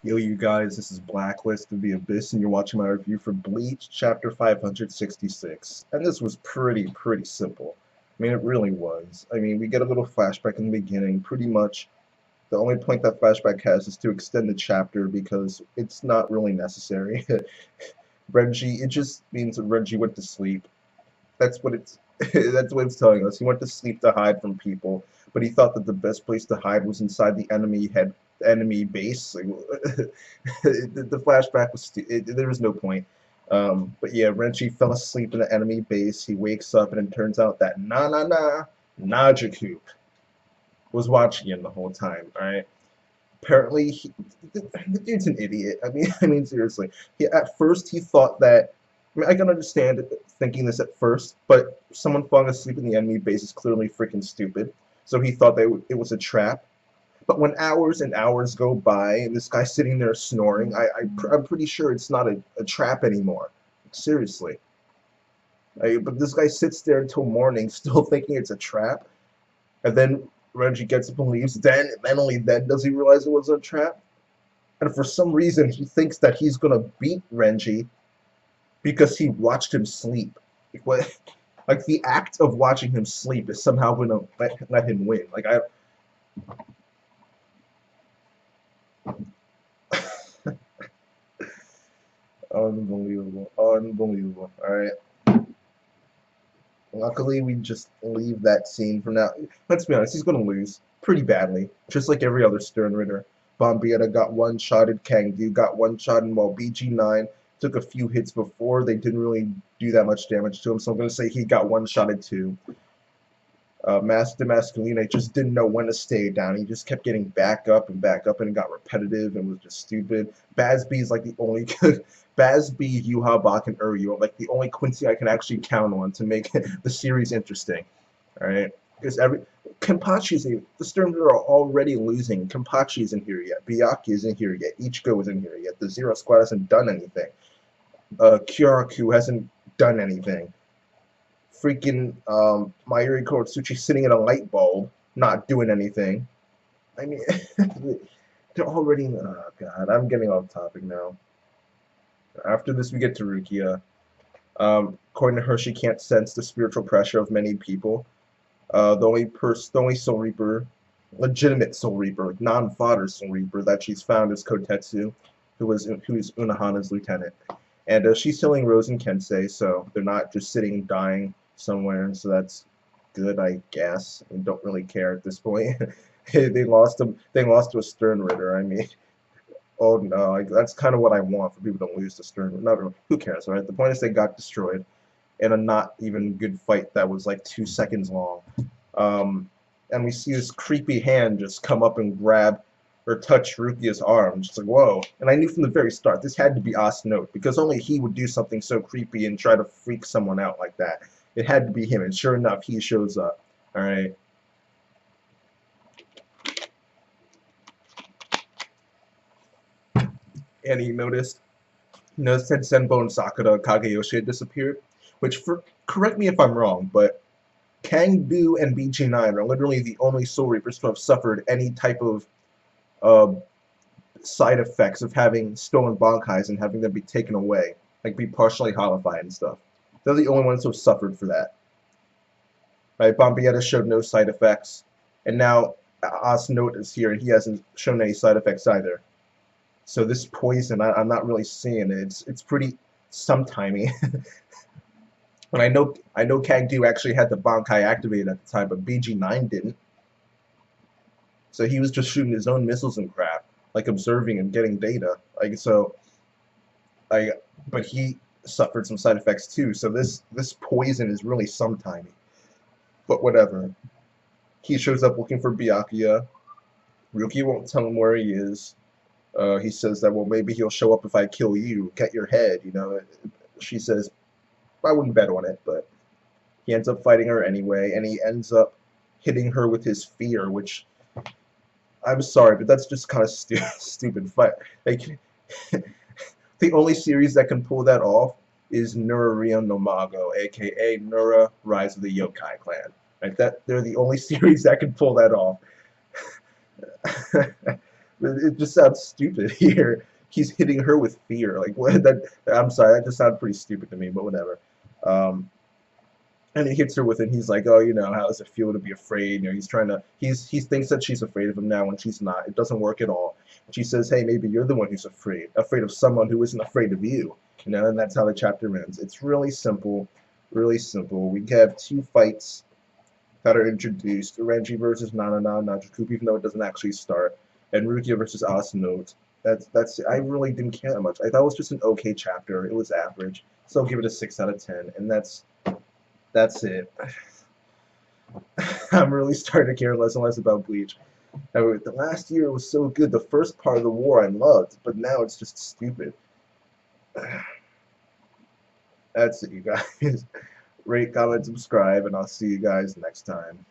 Yo, you guys, this is Blacklist of the Abyss, and you're watching my review for Bleach, Chapter 566. And this was pretty simple. I mean, it really was. I mean, we get a little flashback in the beginning. Pretty much, the only point that flashback has is to extend the chapter because it's not really necessary. Renji, it just means that Renji went to sleep. That's what it's. That's what it's telling us. He went to sleep to hide from people, but he thought that the best place to hide was inside the enemy base. Like, the flashback was there was no point. But yeah, Renchi fell asleep in the enemy base. He wakes up, and it turns out that Najaku was watching him the whole time. All right. Apparently, the dude's an idiot. I mean, seriously. At first, he thought that. I mean, I can understand thinking this at first, but someone falling asleep in the enemy base is clearly freaking stupid. So he thought that it was a trap. But when hours and hours go by and this guy's sitting there snoring, I'm pretty sure it's not a trap anymore. Seriously. But this guy sits there until morning still thinking it's a trap. And then Renji gets up and leaves. Then only then does he realize it was a trap. And for some reason, he thinks that he's going to beat Renji because he watched him sleep. Like the act of watching him sleep is somehow going to let him win. Unbelievable. Unbelievable. Alright. Luckily, we just leave that scene for now. Let's be honest, he's going to lose pretty badly. Just like every other Stern Ritter. Bombietta got one-shotted, Kangdu got one-shotted, while BG9 took a few hits before. They didn't really do that much damage to him, so I'm going to say he got one-shotted too. Master Masculine just didn't know when to stay down. He just kept getting back up, and it got repetitive and was just stupid. Bazby is like the only good. Bazby, Yuha, Bach, and Uryu are like the only Quincy I can actually count on to make the series interesting. Alright? Because the Stern are already losing. Kenpachi isn't here yet. Byakuya isn't here yet. Ichigo isn't here yet. The Zero Squad hasn't done anything. Kyoraku hasn't done anything. Freaking Mayuri Korotsuchi sitting in a light bulb, not doing anything. I mean, they're already. Oh god, I'm getting off topic now. After this, we get to Rukia. According to her, she can't sense the spiritual pressure of many people. The only Soul Reaper, legitimate Soul Reaper, non-fodder Soul Reaper that she's found is Kotetsu, who's Unohana's lieutenant. And she's killing Rose and Kensei, so they're not just sitting dying somewhere, so that's good, I guess. I don't really care at this point. They lost to a Stern Ritter. I mean, oh no, that's kind of what I want for people to lose to Stern Ritter. Not really, who cares, right? The point is they got destroyed in a not even good fight that was like 2 seconds long. And we see this creepy hand just come up and grab or touch Rukia's arm. Just like, whoa. And I knew from the very start this had to be Asnote, because only he would do something so creepy and try to freak someone out like that. It had to be him, and sure enough, he shows up. Alright. And he noticed that Senbo and Sakura and Kageyoshi had disappeared, which, correct me if I'm wrong, but Kangdu and BG9 are literally the only Soul Reapers to have suffered any type of side effects of having stolen Bankais and having them be taken away, like be partially hollified and stuff. They're the only ones who have suffered for that. Right? Bombietta showed no side effects, and now Asnote is here and he hasn't shown any side effects either. So this poison, I'm not really seeing it. It's pretty sometimey. And I know Kagdu actually had the Bankai activated at the time, but BG9 didn't. So he was just shooting his own missiles and crap, like observing and getting data. But he suffered some side effects too. So this poison is really sometimey. But whatever. He shows up looking for Byakuya. Rukia won't tell him where he is. He says that, well, maybe he'll show up if I kill you, get your head, you know. She says, I wouldn't bet on it, but he ends up fighting her anyway, and he ends up hitting her with his fear, which, I'm sorry, but that's just kind of stupid fight. Like, the only series that can pull that off is Nuraria no Mago, aka Nura Rise of the Yokai Clan. Right? They're the only series that can pull that off. It just sounds stupid here. He's hitting her with fear. Like what? That I'm sorry, that just sounds pretty stupid to me, but whatever. Um, and he hits her with it. And he's like, "Oh, how does it feel to be afraid?" He's trying to. He thinks that she's afraid of him now, when she's not. It doesn't work at all. And she says, "Hey, maybe you're the one who's afraid of someone who isn't afraid of you." And that's how the chapter ends. It's really simple, really simple. We have two fights that are introduced: Renji versus Nanana Najakubi, even though it doesn't actually start, and Rukia versus Asanote. That's I really didn't care that much. I thought it was just an okay chapter. It was average, so I'll give it a 6 out of 10, and that's it. I'm really starting to care less and less about Bleach. The last year was so good. The first part of the war I loved, but now it's just stupid. That's it, you guys. Rate, comment, subscribe, and I'll see you guys next time.